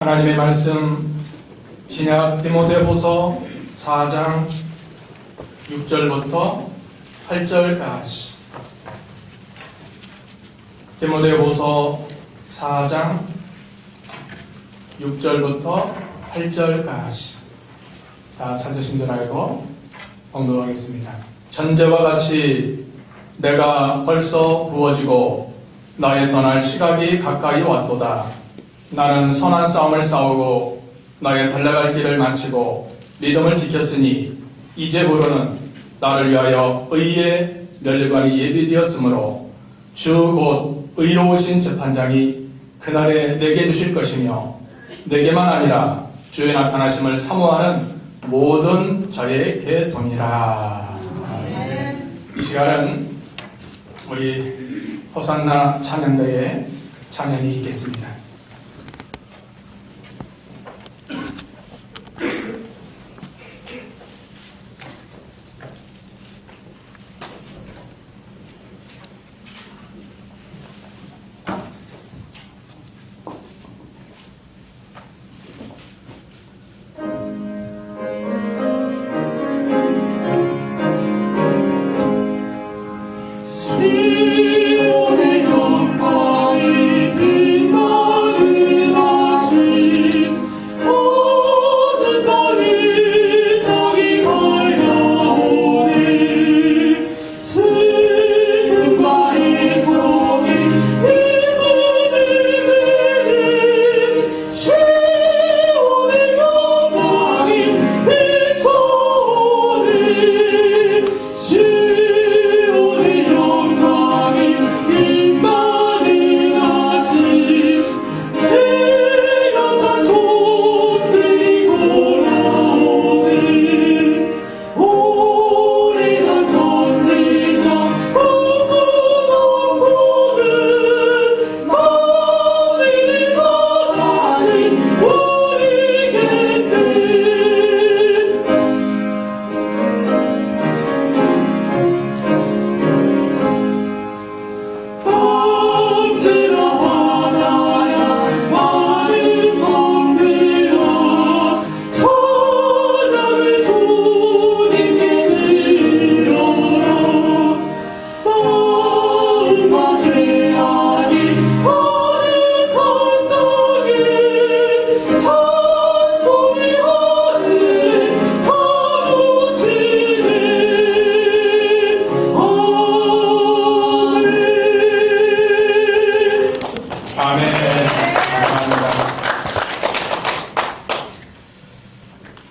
하나님의 말씀 신약 디모데후서 4장 6절부터 8절까지. 디모데후서 4장 6절부터 8절까지. 다 찾으신 줄 알고 봉독하겠습니다. 전제와 같이 내가 벌써 부어지고 나의 떠날 시각이 가까이 왔도다. 나는 선한 싸움을 싸우고 나의 달려갈 길을 마치고 믿음을 지켰으니 이제부로는 나를 위하여 의의 면류관이 예비되었으므로 주 곧 의로우신 재판장이 그날에 내게 주실 것이며 내게만 아니라 주의 나타나심을 사모하는 모든 자에게 도니라. 이 시간은 우리 호산나 찬양대에 찬양이 있겠습니다.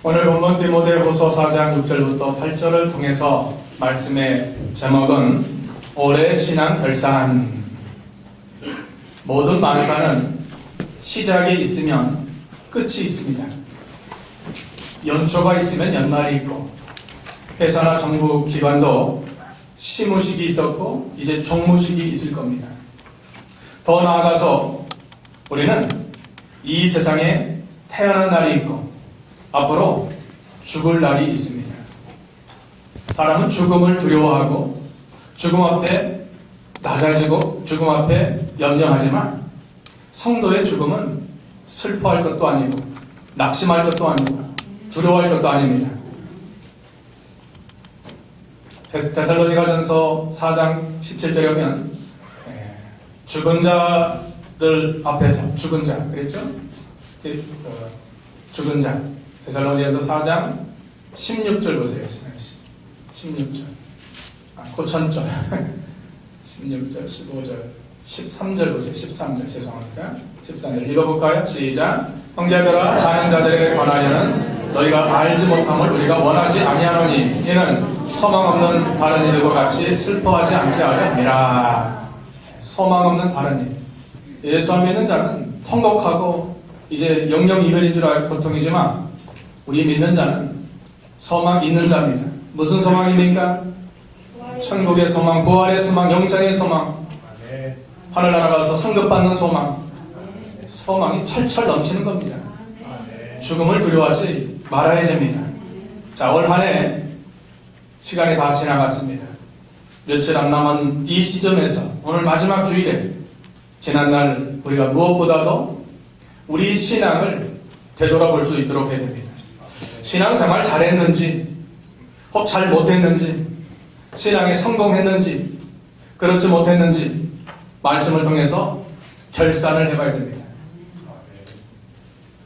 오늘 본문 디모데후서 4장 6절부터 8절을 통해서 말씀의 제목은 올해 신앙 결산. 모든 만사는 시작이 있으면 끝이 있습니다. 연초가 있으면 연말이 있고, 회사나 정부 기관도 시무식이 있었고 이제 종무식이 있을 겁니다. 더 나아가서 우리는 이 세상에 태어난 날이 있고 앞으로 죽을 날이 있습니다. 사람은 죽음을 두려워하고 죽음 앞에 낮아지고 죽음 앞에 염려하지만 성도의 죽음은 슬퍼할 것도 아니고 낙심할 것도 아니고 두려워할 것도 아닙니다. 데살로니가전서 4장 17절에 보면 죽은 자들 앞에서 죽은 자 그랬죠? 죽은 자 데살로니가서 4장 16절 보세요. 16절 고천절 16절 15절 13절 보세요. 13절 죄송합니다. 13절 읽어볼까요? 시작. 형제들아 자는 자들에게 관하여는 너희가 알지 못함을 우리가 원하지 아니하노니 이는 소망 없는 다른 이들과 같이 슬퍼하지 않게 하려 함이라. 소망 없는 다른 일. 예수 안 믿는 자는 통곡하고 이제 영영 이별인 줄 알 고통이지만 우리 믿는 자는 소망 있는 자입니다. 무슨 소망입니까? 천국의 소망, 부활의 소망, 영생의 소망, 하늘나라 가서 상급받는 소망. 소망이 철철 넘치는 겁니다. 죽음을 두려워하지 말아야 됩니다. 자, 올 한 해 시간이 다 지나갔습니다. 며칠 안 남은 이 시점에서 오늘 마지막 주일에 지난날 우리가 무엇보다도 우리 신앙을 되돌아볼 수 있도록 해야 됩니다. 신앙생활 잘했는지, 혹 잘 못했는지, 신앙에 성공했는지, 그렇지 못했는지 말씀을 통해서 결산을 해봐야 됩니다.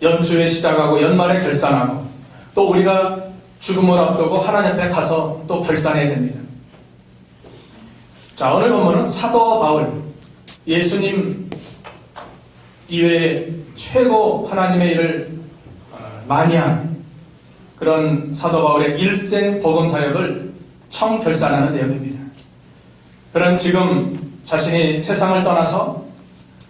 연초에 시작하고 연말에 결산하고 또 우리가 죽음을 앞두고 하나님 앞에 가서 또 결산해야 됩니다. 자, 오늘 본문은 사도 바울, 예수님 이외에 최고 하나님의 일을 많이 한 그런 사도 바울의 일생 복음 사역을 총결산하는 내용입니다. 그런 지금 자신이 세상을 떠나서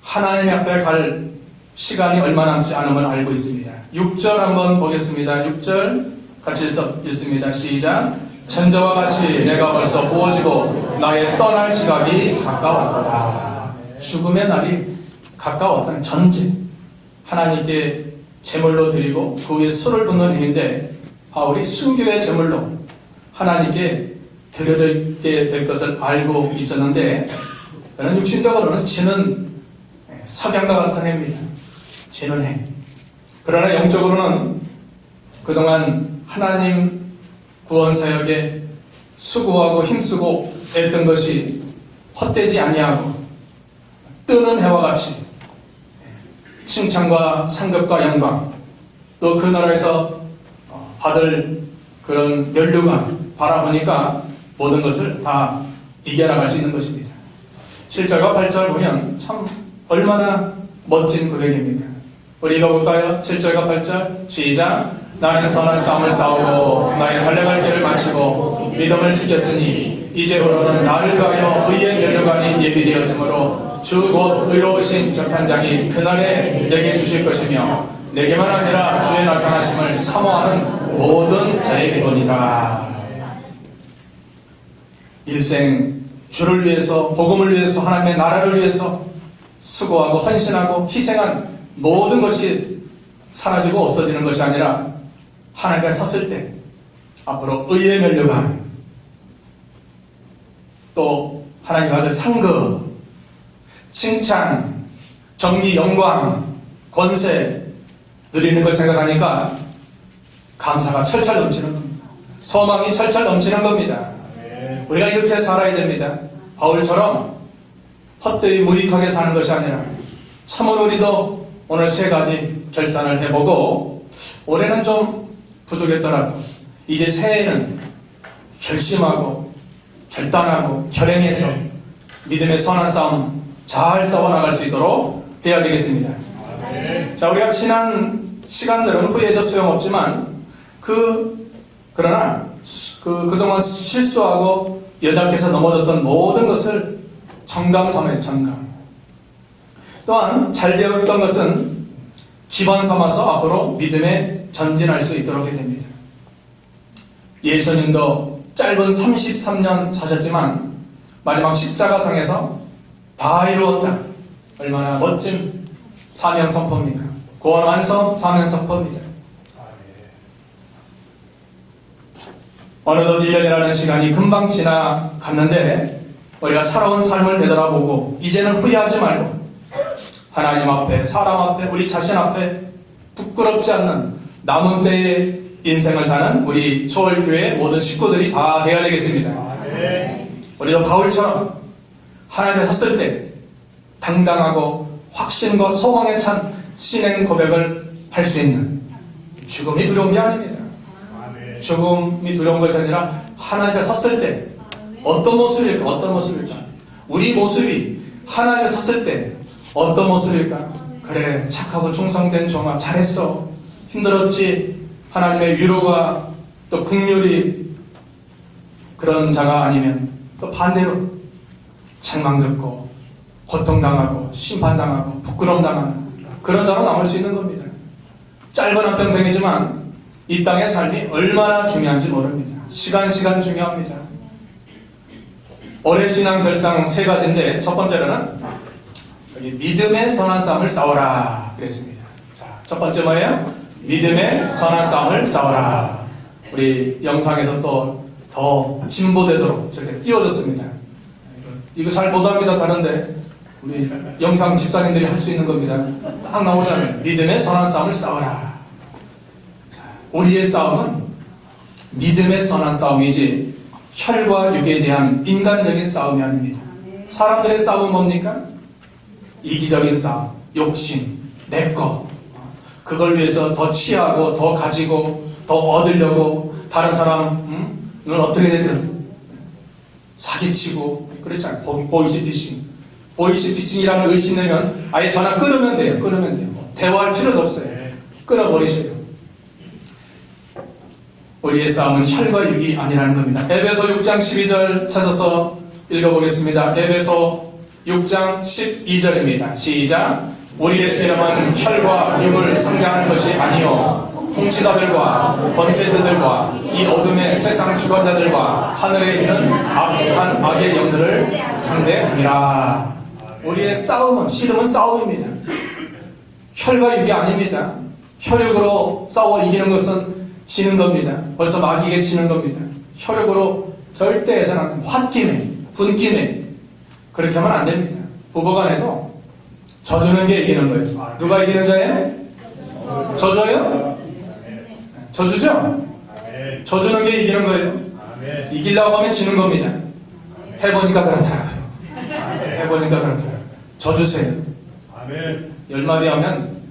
하나님 앞에 갈 시간이 얼마 남지 않음을 알고 있습니다. 6절 한번 보겠습니다. 6절 같이 읽습니다. 시작. 천저와 같이 내가 벌써 부어지고 나의 떠날 시각이 가까웠도다. 죽음의 날이 가까웠다는 전제. 하나님께 제물로 드리고 그 위에 술을 붓는 행위인데 바울이 순교의 제물로 하나님께 드려지게 될 것을 알고 있었는데 그는 육신적으로는 지는 석양과 같은 해입니다. 지는 해. 그러나 영적으로는 그동안 하나님 구원사역에 수고하고 힘쓰고 애던 것이 헛되지 아니하고 뜨는 해와 같이 칭찬과 상급과 영광 또 그 나라에서 받을 그런 면류관 바라보니까 모든 것을 다 이겨나갈 수 있는 것입니다. 7절과 8절 보면 참 얼마나 멋진 고백입니까? 우리 읽어볼까요? 7절과 8절 시작. 나는 선한 싸움을 싸우고 나의 달려갈 길을 마치고 믿음을 지켰으니 이제부로는 나를 위하여 의의 면류관이 예비되었으므로 주 곧 의로우신 재판장이 그날에 내게 주실 것이며 내게만 아니라 주의 나타나심을 사모하는 모든 자에게도니라. 일생 주를 위해서 복음을 위해서 하나님의 나라를 위해서 수고하고 헌신하고 희생한 모든 것이 사라지고 없어지는 것이 아니라 하나님 앞에 섰을 때 앞으로 의의 면류관 또 하나님 받을 상급 칭찬 정의 영광 권세 누리는 걸 생각하니까 감사가 철철 넘치는 겁니다. 소망이 철철 넘치는 겁니다. 우리가 이렇게 살아야 됩니다. 바울처럼 헛되이 무익하게 사는 것이 아니라 참으로 우리도 오늘 세 가지 결산을 해보고 올해는 좀 부족했더라도 이제 새해에는 결심하고 결단하고 결행해서 믿음의 선한 싸움 잘 싸워나갈 수 있도록 해야 되겠습니다. 자, 우리가 지난 시간들은 후회해도 소용없지만 그러나 그동안 실수하고 연약해서 넘어졌던 모든 것을 정감 삼아요. 정감. 또한 잘 되었던 것은 기반 삼아서 앞으로 믿음에 전진할 수 있도록 해야 됩니다. 예수님도 짧은 33년 사셨지만 마지막 십자가상에서 다 이루었다. 얼마나 멋진 사명 선포입니까? 구원 완성 사명 선포입니다. 어느덧 1년이라는 시간이 금방 지나갔는데 우리가 살아온 삶을 되돌아보고 이제는 후회하지 말고 하나님 앞에 사람 앞에 우리 자신 앞에 부끄럽지 않는 남은 때의 인생을 사는 우리 서울교회 모든 식구들이 다 되어야 되겠습니다. 우리도 바울처럼 하나님에 섰을 때 당당하고 확신과 소망에 찬 신앙 고백을 할 수 있는 죽음이 두려운 게 아닙니다. 죽음이 두려운 것이 아니라 하나님에 섰을 때 어떤 모습일까? 어떤 모습일까? 우리 모습이 하나님에 섰을 때 어떤 모습일까? 그래, 착하고 충성된 종아 잘했어. 힘들었지. 하나님의 위로가 또 긍휼이 그런 자가 아니면 또 반대로 책망 듣고 고통당하고 심판당하고 부끄러움당하는 그런 자로 남을 수 있는 겁니다. 짧은 한평생이지만 이 땅의 삶이 얼마나 중요한지 모릅니다. 시간 중요합니다. 올해 신앙 결상 세 가지인데 첫 번째로는 여기 믿음의 선한 싸움을 싸워라 그랬습니다. 자, 첫 번째 뭐예요? 믿음의 선한 싸움을 싸워라. 우리 영상에서 또 더 진보되도록 저렇게 띄워줬습니다. 이거 잘 못합니다. 다른데 우리 영상 집사님들이 할 수 있는 겁니다. 딱 나오잖아요. 믿음의 선한 싸움을 싸워라. 자, 우리의 싸움은 믿음의 선한 싸움이지 혈과 육에 대한 인간적인 싸움이 아닙니다. 사람들의 싸움은 뭡니까? 이기적인 싸움, 욕심, 내꺼. 그걸 위해서 더 취하고 더 가지고 더 얻으려고 다른 사람은 어떻게 됐든 사기치고 그렇잖아요. 보이스피싱. 보이스피싱이라는 의심 내면 아예 전화 끊으면 돼요. 끊으면 돼요. 대화할 필요도 없어요. 끊어버리세요. 우리의 싸움은 혈과 육이 아니라는 겁니다. 에베소 6장 12절 찾아서 읽어보겠습니다. 에베소 6장 12절입니다. 시작. 우리의 씨름은 혈과 육을 상대하는 것이 아니요 통치자들과 권세자들과 이 어둠의 세상 주관자들과 하늘에 있는 악한 악의 영들을 상대하니라. 우리의 싸움은 씨름은 싸움입니다. 혈과 육이 아닙니다. 혈육으로 싸워 이기는 것은 지는 겁니다. 벌써 마귀에게 지는 겁니다. 혈육으로 절대 해서는 홧김에 분김에 그렇게 하면 안 됩니다. 부부간에도 져주는 게 이기는 거예요. 누가 이기는 자예요? 져줘요? 져주죠? 져주는 게 이기는 거예요. 이기려고 하면 지는 겁니다. 해보니까 그렇더라고요. 해보니까 그렇더라고요. 져주세요. 10마디 하면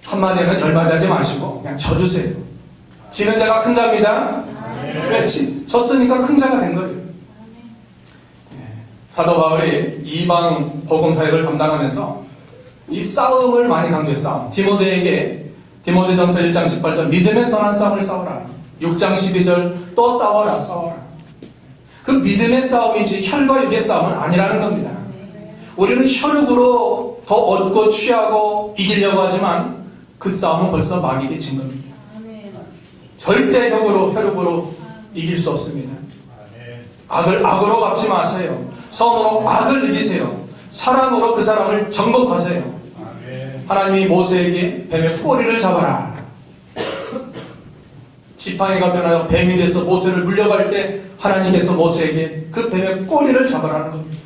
한마디 하면 10마디 하지 마시고 그냥 져주세요. 지는 자가 큰 자입니다. 왜? 졌으니까 큰 자가 된 거예요. 사도 바울이 이방 복음 사역을 담당하면서 이 싸움을 많이 강조했어. 디모데전서 1장 18절 믿음의 선한 싸움을 싸워라. 6장 12절 또 싸워라. 그 믿음의 싸움이지 혈과 육의 싸움은 아니라는 겁니다. 우리는 혈육으로 더 얻고 취하고 이기려고 하지만 그 싸움은 벌써 마귀에게 진 겁니다. 절대 혈육으로 이길 수 없습니다. 악을 악으로 갚지 마세요. 선으로 악을 이기세요. 사랑으로 그 사람을 정복하세요. 하나님이 모세에게 뱀의 꼬리를 잡아라. 지팡이가 변하여 뱀이 돼서 모세를 물려갈 때 하나님께서 모세에게 그 뱀의 꼬리를 잡아라는 겁니다.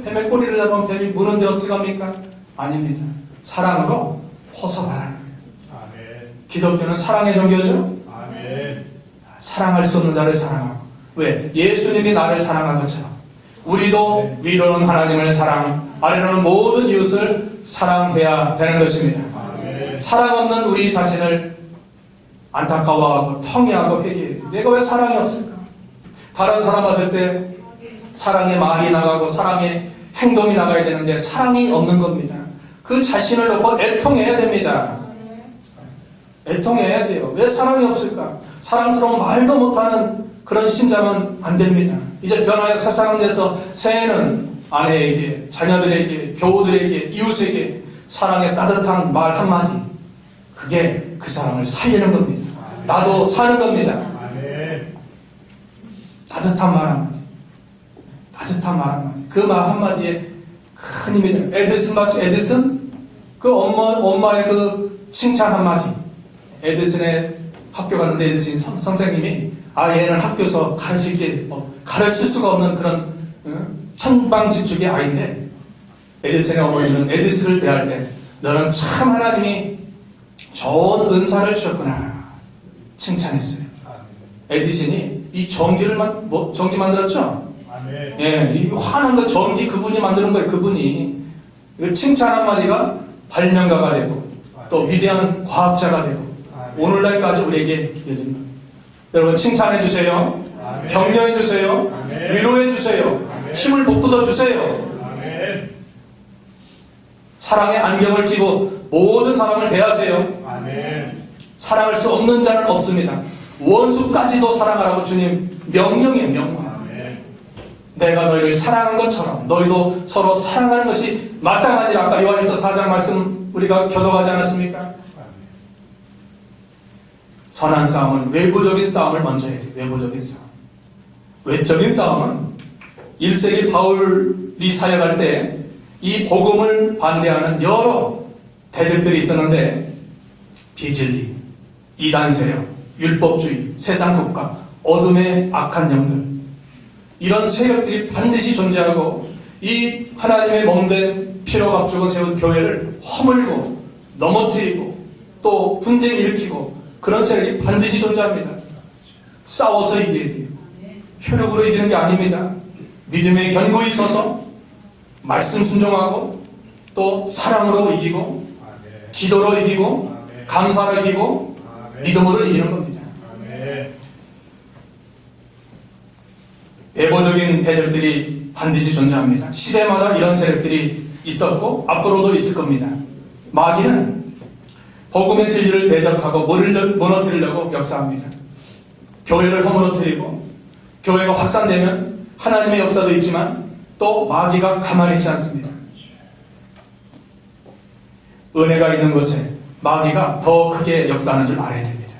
뱀의 꼬리를 잡으면 뱀이 무는데 어떻게 합니까? 아닙니다. 사랑으로 호섭하라는 거예요. 기독교는 사랑의 종교죠? 사랑할 수 없는 자를 사랑하고. 왜? 예수님이 나를 사랑한 것처럼 우리도 위로는 하나님을 사랑, 아래로는 모든 이웃을 사랑해야 되는 것입니다. 사랑 없는 우리 자신을 안타까워하고 통회하고 회개해야 돼요. 내가 왜 사랑이 없을까? 다른 사람 봤을 때 사랑의 말이 나가고 사랑의 행동이 나가야 되는데 사랑이 없는 겁니다. 그 자신을 놓고 애통해야 됩니다. 애통해야 돼요. 왜 사랑이 없을까? 사랑스러운 말도 못하는 그런 신자면 안 됩니다. 이제 변화의 새 사람 돼서 새해는 아내에게, 자녀들에게, 교우들에게, 이웃에게 사랑의 따뜻한 말 한마디, 그게 그 사람을 살리는 겁니다. 나도 사는 겁니다. 따뜻한 말 한마디, 따뜻한 말 한마디, 그 말 한마디에 큰 힘이 돼요. 에디슨 맞죠? 에디슨? 그 엄마의 그 칭찬 한마디. 에디슨의 학교 갔는데 에디슨 선생님이 얘는 학교에서 가르칠 수가 없는 그런 천방지축의 아이인데 에디슨의 어머니는 에디슨을 대할 때 너는 참 하나님이 좋은 은사를 주셨구나 칭찬했어요. 에디슨이 이 전기 만들었죠? 예, 이 환한 거 전기 그분이 만드는 거예요. 그분이 칭찬 한마디가 발명가가 되고 또 위대한 과학자가 되고 오늘날까지 우리에게 이어집니다. 여러분 칭찬해 주세요. 격려해 주세요. 위로해 주세요. 힘을 북돋아 주세요. 사랑의 안경을 끼고 모든 사람을 대하세요. 사랑할 수 없는 자는 없습니다. 원수까지도 사랑하라고 주님 명령이에요. 명령. 내가 너희를 사랑한 것처럼 너희도 서로 사랑하는 것이 마땅하니라. 아까 요한일서 4장 말씀 우리가 교독하지 않았습니까? 선한 싸움은 외부적인 싸움을 먼저 해야 돼요. 외부적인 싸움. 외적인 싸움은 1세기 바울이 사역할 때 이 복음을 반대하는 여러 대적들이 있었는데 비진리, 이단 세력, 율법주의, 세상 국가, 어둠의 악한 영들 이런 세력들이 반드시 존재하고 이 하나님의 몸된 피로 갑주고 세운 교회를 허물고 넘어뜨리고 또 분쟁 일으키고 그런 세력이 반드시 존재합니다. 싸워서 이겨야 돼요. 혈육으로 이기는 게 아닙니다. 믿음에 견고히 서서 말씀 순종하고 또 사랑으로 이기고 기도로 이기고 감사로 이기고 믿음으로 이기는 겁니다. 외부적인 대적들이 반드시 존재합니다. 시대마다 이런 세력들이 있었고 앞으로도 있을 겁니다. 마귀는 복음의 진리를 대적하고 무너뜨리려고 역사합니다. 교회를 허물어뜨리고 교회가 확산되면 하나님의 역사도 있지만 또 마귀가 가만히 있지 않습니다. 은혜가 있는 곳에 마귀가 더 크게 역사하는 줄 알아야 됩니다.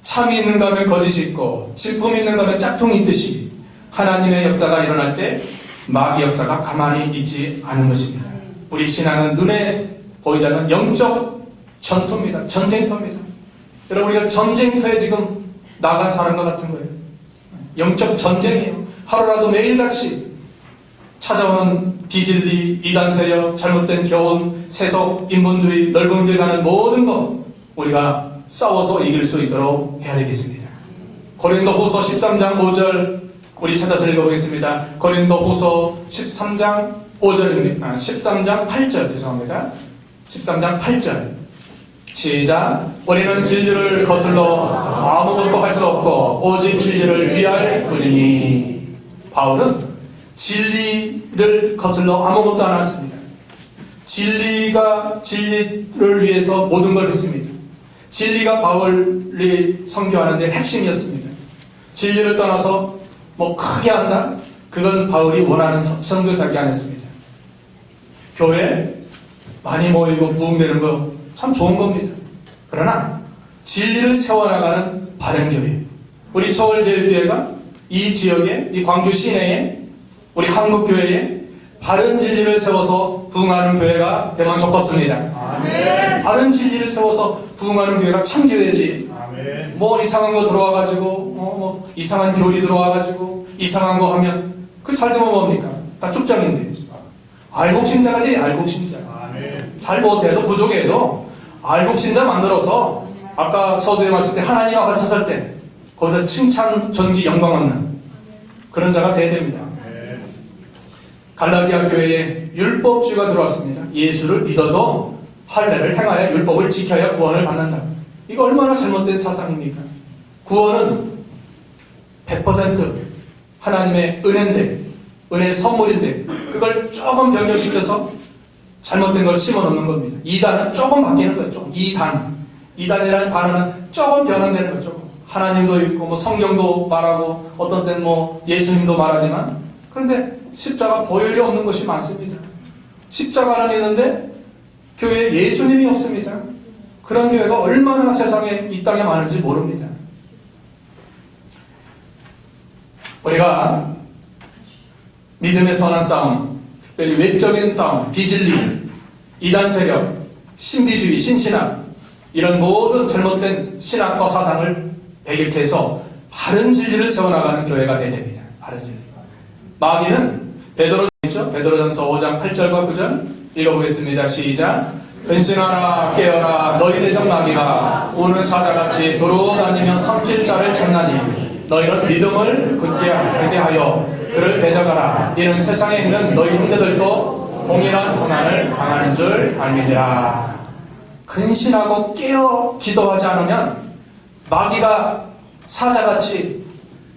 참이 있는가 하면 거짓이 있고 진품이 있는가 하면 짝퉁이 있듯이 하나님의 역사가 일어날 때 마귀 역사가 가만히 있지 않은 것입니다. 우리 신앙은 눈에 보이지 않는 영적 전투입니다. 전쟁터입니다. 여러분, 우리가 전쟁터에 지금 나간 사람과 같은 거예요. 영적 전쟁이에요. 하루라도 매일같이 찾아오는 비진리, 이단 세력, 잘못된 교훈, 세속, 인본주의, 넓은 길 가는 모든 것 우리가 싸워서 이길 수 있도록 해야 되겠습니다. 고린도후서 13장 5절 우리 찾아서 읽어보겠습니다. 고린도후서 13장 5절입니다. 13장 8절 죄송합니다. 13장 8절 시작. 우리는 진리를 거슬러 아무것도 할 수 없고 오직 진리를 위할 뿐이니. 바울은 진리를 거슬러 아무것도 안 했습니다. 진리를 위해서 모든 걸 했습니다. 진리가 바울이 선교하는 데 핵심이었습니다. 진리를 떠나서 뭐 크게 한다? 그건 바울이 원하는 선교사기 아니었습니다. 교회 많이 모이고 부흥되는 거 참 좋은 겁니다. 그러나 진리를 세워나가는 바른 교회, 우리 서울제일교회가 이 지역에, 이 광주 시내에, 우리 한국교회에 바른 진리를 세워서 부흥하는 교회가 되면 좋겠습니다. 아멘. 바른 진리를 세워서 부흥하는 교회가 참교회지. 아멘. 뭐 이상한 거 들어와가지고 뭐 이상한 교리 들어와가지고 이상한 거 하면 그 잘 되면 뭡니까? 다 축장인데. 알곡신자가 돼. 알곡신자. 잘 못해도 부족해도 알곡신자 만들어서 아까 서두에 말씀 때 하나님 앞에 섰을 때 거기서 칭찬, 존귀, 영광 얻는 그런 자가 돼야 됩니다. 갈라디아 교회에 율법주의가 들어왔습니다. 예수를 믿어도 할례를 행하여 율법을 지켜야 구원을 받는다. 이거 얼마나 잘못된 사상입니까? 구원은 100% 하나님의 은혜인데, 은혜의 선물인데 그걸 조금 변경시켜서 잘못된 걸 심어놓는 겁니다. 이단은 조금 바뀌는 거예요. 조금. 이단이라는 단어는 조금 변환되는 거죠. 조금. 하나님도 있고 뭐 성경도 말하고 어떤 때는 뭐 예수님도 말하지만, 그런데 십자가 보혈이 없는 것이 많습니다. 십자가는 있는데 교회에 예수님이 없습니다. 그런 교회가 얼마나 세상에 이 땅에 많은지 모릅니다. 우리가 믿음의 선한 싸움, 특별히 외적인 싸움, 비진리, 이단 세력, 신비주의, 신신학, 이런 모든 잘못된 신학과 사상을 배격해서 바른 진리를 세워나가는 교회가 되어야 됩니다. 바른 진리. 마귀는 베드로전서 5장 8절과 9절 읽어보겠습니다. 시작. 근신하라 깨어라 너희 대적 마귀가 우는 사자같이 돌아다니며 삼킬 자를 찾나니 너희는 믿음을 굳게 하여 그를 대적하라. 이는 세상에 있는 너희 형제들도 동일한 고난을 당하는 줄 알미니라. 근신하고 깨어 기도하지 않으면 마귀가 사자같이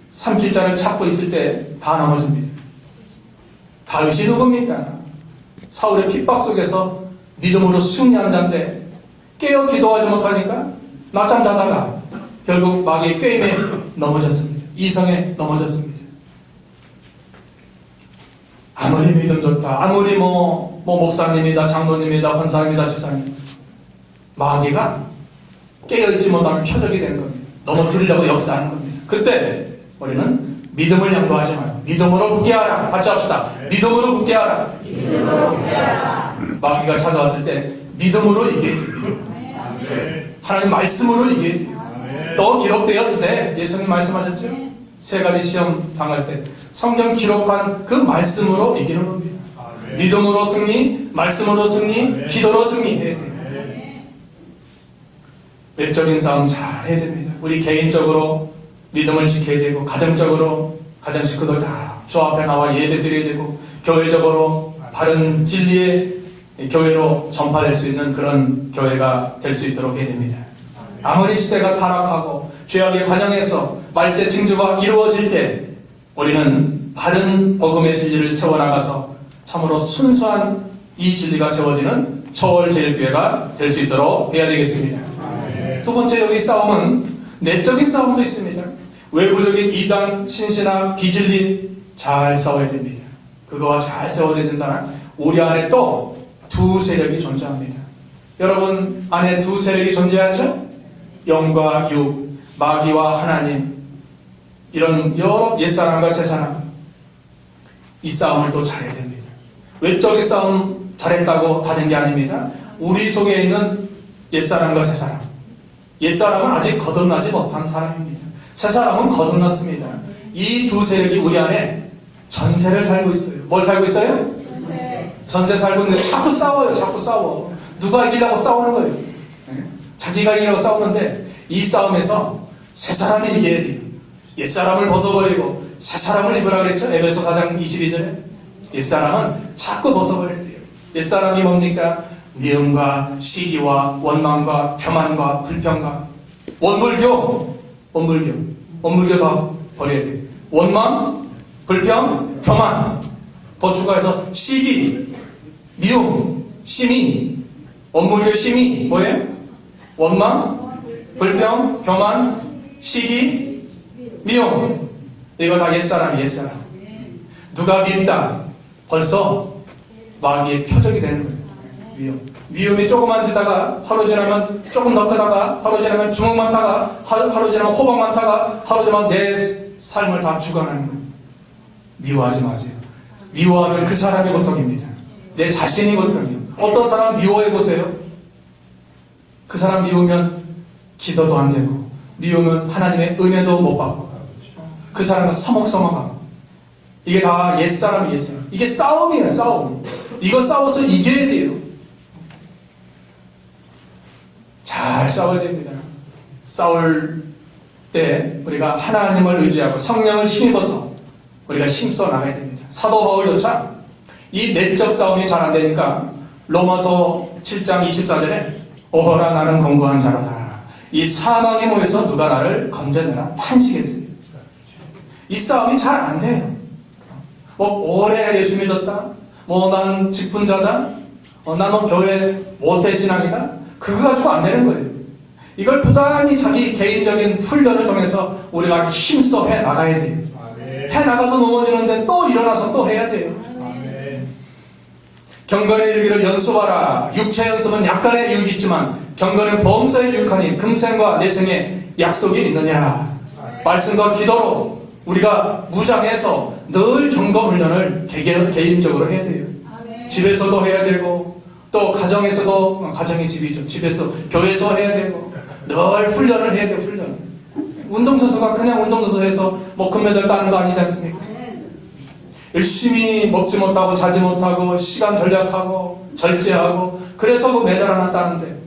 삼킬 자를 찾고 있을 때 다 넘어집니다. 다윗이 누굽니까? 사울의 핍박 속에서 믿음으로 승리한 자인데 깨어 기도하지 못하니까 낮잠 자다가 결국 마귀의 꾀임에 넘어졌습니다. 이성에 넘어졌습니다. 아무리 믿음 좋다, 아무리 뭐 목사님이다, 장로님이다, 권사님이다, 집사님, 마귀가 깨어있지 못하면 표적이 되는 겁니다. 넘어뜨리려고 역사하는 겁니다. 그때 우리는 믿음을 양보하지 마요. 믿음으로 굳게 하라. 같이 합시다. 믿음으로 굳게 하라. 마귀가 찾아왔을 때 믿음으로 이겨야 됩니다. 하나님 말씀으로 이겨야 돼요. 또 기록되었을 때 예수님 말씀하셨죠? 세 가지 시험 당할 때 성경 기록한 그 말씀으로 이기는 겁니다. 믿음으로 승리, 말씀으로 승리, 기도로 승리해야 돼요. 외적인 싸움 잘 해야 됩니다. 우리 개인적으로 믿음을 지켜야 되고, 가정적으로 가정 식구들 다 주 앞에 나와 예배 드려야 되고, 교회적으로 바른 진리의 교회로 전파될 수 있는 그런 교회가 될 수 있도록 해야 됩니다. 아무리 시대가 타락하고 죄악의 관영에서 말세 징조가 이루어질 때 우리는 바른 복음의 진리를 세워나가서 참으로 순수한 이 진리가 세워지는 서울제일교회가 될 수 있도록 해야 되겠습니다. 두 번째, 여기 싸움은 내적인 싸움도 있습니다. 외부적인 이단, 신신학, 비진리 잘 싸워야 됩니다. 그거와 잘 싸워야 된다면 우리 안에 또 두 세력이 존재합니다. 여러분 안에 두 세력이 존재하죠? 영과 육, 마귀와 하나님, 이런 여러 옛사람과 새사람, 이 싸움을 또 잘해야 됩니다. 외적인 싸움 잘했다고 다된 게 아닙니다. 우리 속에 있는 옛사람과 새사람, 옛사람은 아직 거듭나지 못한 사람입니다. 새사람은 거듭났습니다. 이 두 세력이 우리 안에 전세를 살고 있어요. 뭘 살고 있어요? 전세 살고 있는데 자꾸 싸워요. 자꾸 싸워. 누가 이기려고 싸우는 거예요. 자기가 이기려고 싸우는데 이 싸움에서 새 사람이 이겨야 돼요. 옛 사람을 벗어버리고 새 사람을 입으라 그랬죠. 에베소 4장 22절에 옛 사람은 자꾸 벗어버려야 돼요. 옛 사람이 뭡니까? 미움과 시기와 원망과 교만과 불평과 원불교 다 버려야 돼요. 원망, 불평, 교만, 더 추가해서 시기, 미움, 심의, 원불교 심의 뭐예요? 원망, 불평, 교만, 시기, 미움. 이거 다 옛사람. 누가 밉다, 벌써 마귀의 표적이 되는 거예요. 미움이 조금만 지다가 하루 지나면 조금 더 크다가 하루 지나면 주먹만 타가 하루 지나면 호박만 타가 하루 지나면 내 삶을 다 죽어가는 거예요. 미워하지 마세요. 미워하면 그 사람이 고통입니다. 내 자신이 고통이에요. 어떤 사람 미워해보세요. 그 사람 미우면 기도도 안 되고, 미우면 하나님의 은혜도 못 받고, 그 사람과 서먹서먹하고. 이게 다 옛사람이 옛사람. 이게 싸움이에요. 싸움. 이거 싸워서 이겨야 돼요. 잘 싸워야 됩니다. 싸울 때 우리가 하나님을 의지하고 성령을 힘입어서 우리가 힘써 나가야 됩니다. 사도 바울조차 이 내적 싸움이 잘 안 되니까 로마서 7장 24절에 오호라 나는 공고한 자로다. 이 사망에 모여서 누가 나를 건져내라 탄식했어요. 이 싸움이 잘 안 돼요. 오래 예수 믿었다. 나는 직분자다. 나는 교회 모태신앙이다. 그거 가지고 안 되는 거예요. 이걸 부단히 자기 개인적인 훈련을 통해서 우리가 힘써 해 나가야 돼요. 해 나가도 넘어지는데 또 일어나서 또 해야 돼요. 경건에 이르기를 연습하라. 육체 연습은 약간의 유익이 있지만 경건은 범사에 유익하니 금생과 내생에 약속이 있느니라. 말씀과 기도로 우리가 무장해서 늘 경건 훈련을 개인적으로 해야 돼요. 집에서도 해야 되고 또 가정에서도, 가정이 집이죠. 집에서 교회에서 해야 되고 늘 훈련을 해야 돼요. 훈련. 운동선수가 그냥 운동선수 해서 금메달 따는 거 아니지 않습니까? 열심히 먹지 못하고 자지 못하고 시간 전략하고 절제하고 그래서 그 메달 하나 따는데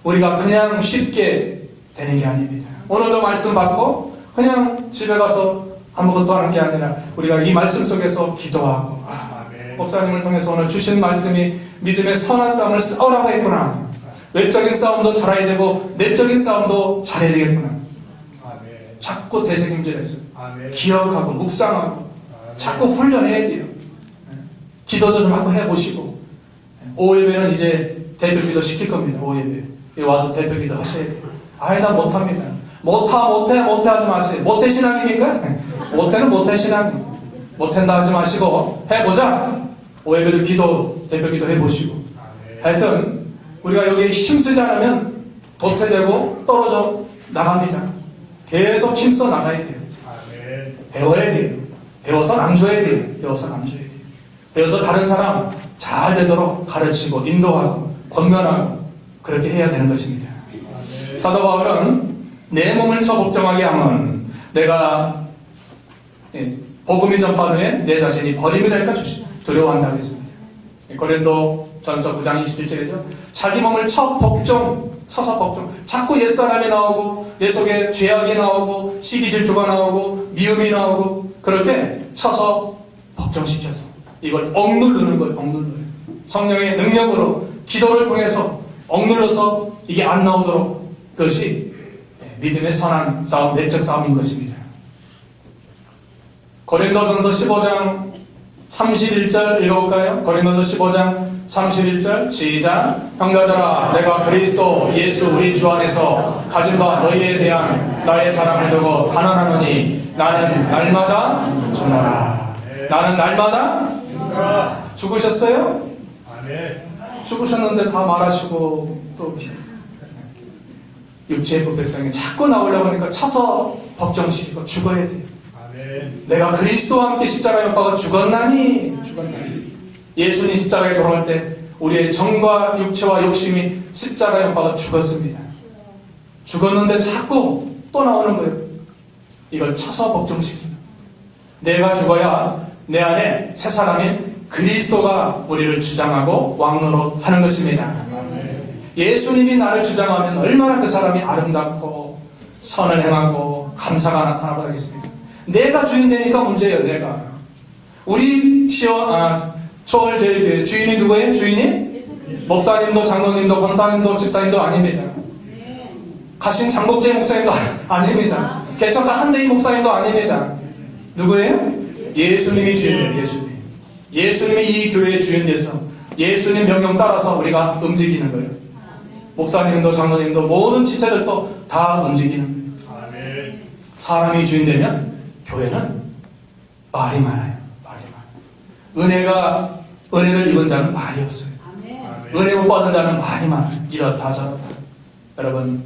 우리가 그냥 쉽게 되는 게 아닙니다. 오늘도 말씀 받고 그냥 집에 가서 아무것도 하는 게 아니라 우리가 이 말씀 속에서 기도하고 목사님을 통해서 오늘 주신 말씀이 믿음의 선한 싸움을 싸우라고 했구나. 외적인 싸움도 잘해야 되고 내적인 싸움도 잘해야 되겠구나. 자꾸 되새김질해서 기억하고 묵상하고 자꾸 훈련해야 돼요. 기도도 좀 하고 해보시고 오예배는 이제 대표기도 시킬 겁니다. 오예배 와서 대표기도 하셔야 돼요. 나 못합니다. 못해 하지 마세요. 모태 신앙입니까? 모태는 모태 신앙이에요. 못한다 하지 마시고 해보자. 오예배도 기도 대표기도 해보시고 하여튼 우리가 여기에 힘쓰지 않으면 도태되고 떨어져 나갑니다. 계속 힘써 나가야 돼요. 배워야 돼요. 배워서 낭줘야 돼요. 배워서 다른 사람 잘 되도록 가르치고 인도하고 권면하고 그렇게 해야 되는 것입니다. 사도 바울은 내 몸을 처 복종하게 하면 내가 복음이 전파한 후에 내 자신이 버림이 될까 두려워한다고 했습니다. 고린도 전서 9장 21절이죠. 자기 몸을 쳐서 복종. 자꾸 옛사람이 나오고 내 속에 죄악이 나오고 시기 질투가 나오고 미움이 나오고 그럴 때 쳐서 복종시켜서 이걸 억누르는 거예요. 억누르는 성령의 능력으로 기도를 통해서 억눌러서 이게 안 나오도록 그것이 믿음의 선한 싸움, 내적 싸움인 것입니다. 고린도전서 15장 31절 읽어볼까요? 고린도전서 15장 31절 시작. 형제들아 내가 그리스도 예수 우리 주 안에서 가진 바 너희에 대한 나의 사랑을 두고 단언하노니 나는 날마다 죽노라. 나는 날마다 죽으셨어요? 죽으셨는데 다 말하시고 또 육체의 부패성이 자꾸 나오려고 하니까 차서 법정시키고 죽어야 돼요. 내가 그리스도와 함께 십자가에 못 박아 죽었나니. 예수님 십자가에 돌아올 때 우리의 정과 육체와 욕심이 십자가에 못 박아 죽었습니다. 죽었는데 자꾸 또 나오는 거예요. 이걸 차서 법정시키는. 내가 죽어야 내 안에 새 사람인 그리스도가 우리를 주장하고 왕노릇 하는 것입니다. 예수님이 나를 주장하면 얼마나 그 사람이 아름답고 선을 행하고 감사가 나타나고 하겠습니까? 내가 주인 되니까 문제예요. 내가. 우리 초월제일교회 주인이 누구예요? 주인이? 목사님도 장로님도 권사님도 집사님도 아닙니다. 가신 장복재 목사님도 아닙니다. 개척한 한대희 목사님도 아닙니다. 누구예요? 예수님이 주인이에요. 예수님이 이 교회의 주인 돼서 예수님 명령 따라서 우리가 움직이는 거예요. 목사님도 장로님도 모든 지체들도 다 움직이는 거예요. 사람이 주인 되면 교회는 말이 많아요. 은혜를 입은 자는 말이 없어요. 은혜 못 받은 자는 말이 많아요. 이렇다 저렇다. 여러분,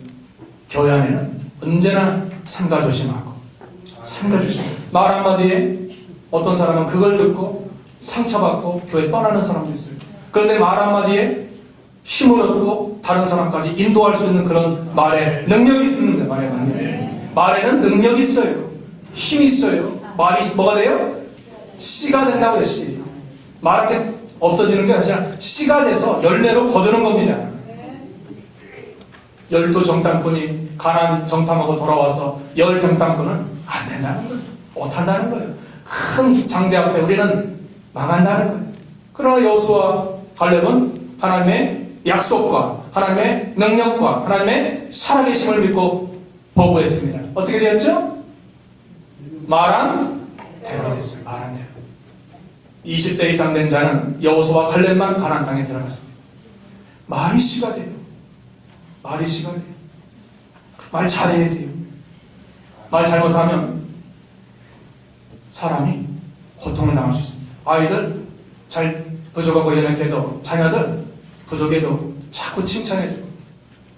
교회 안에는 언제나 삼가조심하고 말 한마디에 어떤 사람은 그걸 듣고 상처받고 교회 떠나는 사람도 있어요. 그런데 말 한마디에 힘을 얻고 다른 사람까지 인도할 수 있는 그런 말에 능력이 있는데 말에는 능력이 있어요. 힘이 있어요. 말이 뭐가 돼요? 씨가 된다고 해요. 씨. 말하게 없어지는 게 아니라 씨가 돼서 열매로 거두는 겁니다. 12정탐꾼이 가나안 정탐하고 돌아와서 10정탐꾼은 안 된다는 거예요. 못한다는 거예요. 큰 장대 앞에 우리는 망한다는 거예요. 그러나 여호수아와 갈렙은 하나님의 약속과 하나님의 능력과 하나님의 살아계심을 믿고 보고했습니다. 어떻게 되었죠? 말한 대로 됐어요. 말한 대로. 20세 이상 된 자는 여호수아와 갈렙만 가나안 땅에 들어갔습니다. 말이 씨가 돼요. 말이 씨가 돼요. 말 잘해야 돼요. 말 잘못하면 사람이 고통을 당할 수 있습니다. 아이들 잘 부족하고 연약해도 자녀들 부족해도 자꾸 칭찬해주고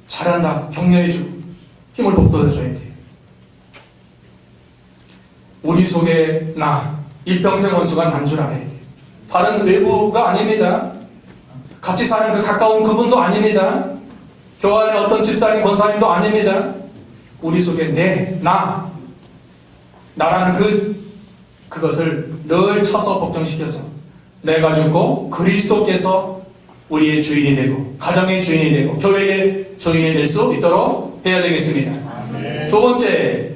잘한다 격려해주고 힘을 북돋아줘야 돼요. 우리 속에 나 일평생 원수가 난 줄 알아야 돼요. 다른 외부가 아닙니다. 같이 사는 그 가까운 그분도 아닙니다. 교환의 어떤 집사님 권사님도 아닙니다. 우리 속에 나라는 그것을 늘 쳐서 복종시켜서 내가 죽고 그리스도께서 우리의 주인이 되고 가정의 주인이 되고 교회의 주인이 될 수 있도록 해야 되겠습니다. 두 번째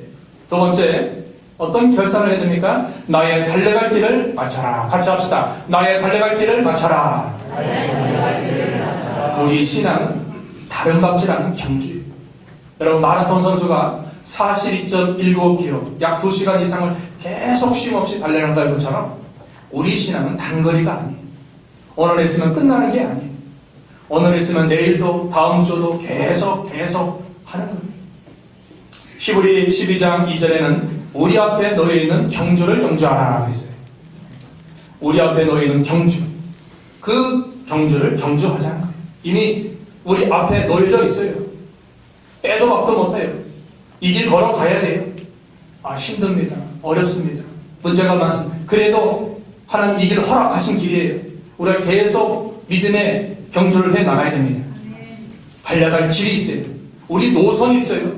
어떤 결산을 해야 됩니까? 나의 달려갈 길을 맞춰라. 같이 합시다. 나의 달려갈 길을 맞춰라. 우리 신앙은 다름잡지 않은 경주예요. 여러분, 마라톤 선수가 42.195km 약 2시간 이상을 계속 쉼없이 달려나가는 것처럼 우리 신앙은 단거리가 아니에요. 오늘 했으면 끝나는 게 아니에요. 오늘 했으면 내일도 다음 주도 계속 하는 겁니다. 히브리 12장 2절에는 우리 앞에 놓여 있는 경주를 경주하라 그랬어요. 우리 앞에 놓여 있는 경주, 그 경주를 경주하자는 거예요. 이미 우리 앞에 놓여져 있어요. 빼도 박도 못해요. 이 길 걸어가야 돼요. 힘듭니다. 어렵습니다. 문제가 많습니다. 그래도 하나님 이 길을 허락하신 길이에요. 우리가 계속 믿음의 경주를 해 나가야 됩니다. 달려갈 길이 있어요. 우리 노선이 있어요.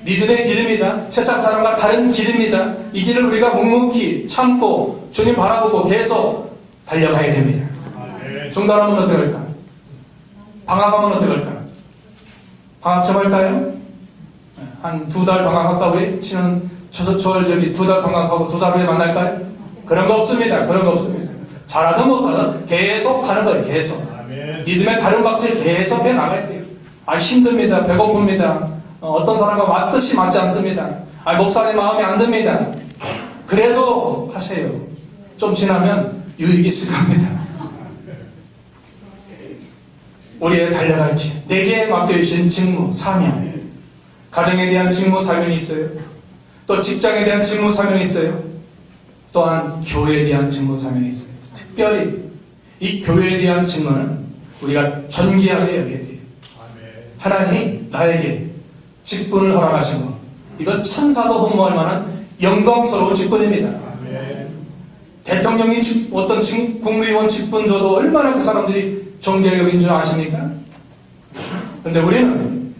믿음의 길입니다. 세상 사람과 다른 길입니다. 이 길을 우리가 묵묵히 참고 주님 바라보고 계속 달려가야 됩니다. 중단하면 어떡할까? 방학하면 어떡할까? 방학 좀 할까요? 한 2달 방학할까? 우리 신은 저기 2달 방학하고 2달 후에 만날까요? 그런 거 없습니다. 그런 거 없습니다. 잘하든 못하든 계속 하는 거예요. 계속. 믿음의 다른 박질 계속 해나가야 돼요. 힘듭니다. 배고픕니다. 어떤 사람과 맞듯이 맞지 않습니다. 목사님 마음에 안 듭니다. 그래도 하세요. 좀 지나면 유익이 있을 겁니다. 우리의 달려갈 길, 내게 맡겨주신 직무, 사명, 가정에 대한 직무, 사명이 있어요. 또 직장에 대한 직무, 사명이 있어요. 또한 교회에 대한 직무, 사명이 있어요. 특별히 이 교회에 대한 직무는 우리가 존귀하게 여겨야 돼요. 하나님이 나에게 직분을 허락하신 것, 이건 천사도 흠모할 만한 영광스러운 직분입니다. 대통령이 어떤 국무위원 직분 줘도 얼마나 그 사람들이 존귀하게 여긴 줄 아십니까? 그런데 우리는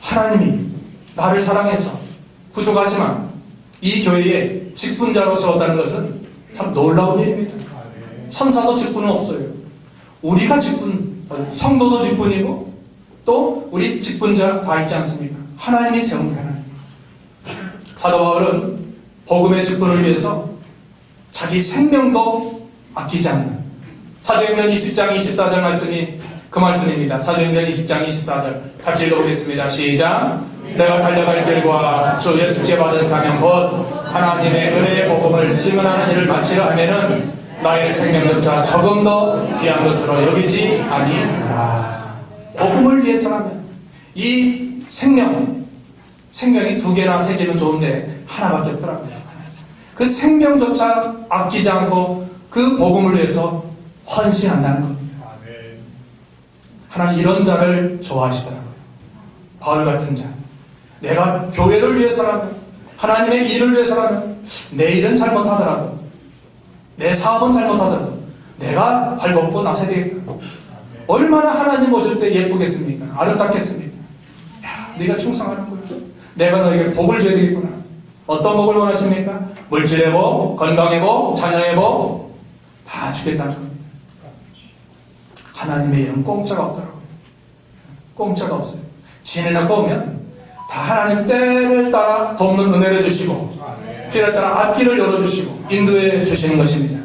하나님이 나를 사랑해서 부족하지만 이 교회에 직분자로 세웠다는 것은 참 놀라운 일입니다. 천사도 직분은 없어요. 우리가 직분, 성도도 직분이고 또 우리 직분자 다 있지 않습니까? 하나님이 세운 하나님. 사도 바울은 복음의 직분을 위해서 자기 생명도 아끼지 않는, 사도행전 20장 24절 말씀이 그 말씀입니다. 사도행전 20장 24절 같이 읽어보겠습니다. 시작. 내가 달려갈 길과 주 예수께 받은 사명 곧 하나님의 은혜의 복음을 증언하는 일을 마치려 하면은 나의 생명조차 조금 더 귀한 것으로 여기지 아니하라. 복음을 위해서라면 이 생명이 2개나 3개면 좋은데 하나밖에 없더라고요. 그 생명조차 아끼지 않고 그 복음을 위해서 헌신한다는 겁니다. 하나님 이런 자를 좋아하시더라고요. 바울 같은 자. 내가 교회를 위해서라면, 하나님의 일을 위해서라면, 내 일은 잘못하더라도, 내 사업은 잘못하더라도 내가 발벗고 나서야 되겠다. 얼마나 하나님 모실 때 예쁘겠습니까? 아름답겠습니까? 야, 네가 충성하는 거야. 내가 너에게 복을 줘야 되겠구나. 어떤 복을 원하십니까? 물질의 복, 건강의 복, 자녀의 복 다 주겠다는 겁니다. 하나님의 일은 공짜가 없더라고요. 공짜가 없어요. 지내놓고 오면 다 하나님 때를 따라 돕는 은혜를 주시고 필요에 따라 앞길을 열어주시고 인도해 주시는 것입니다.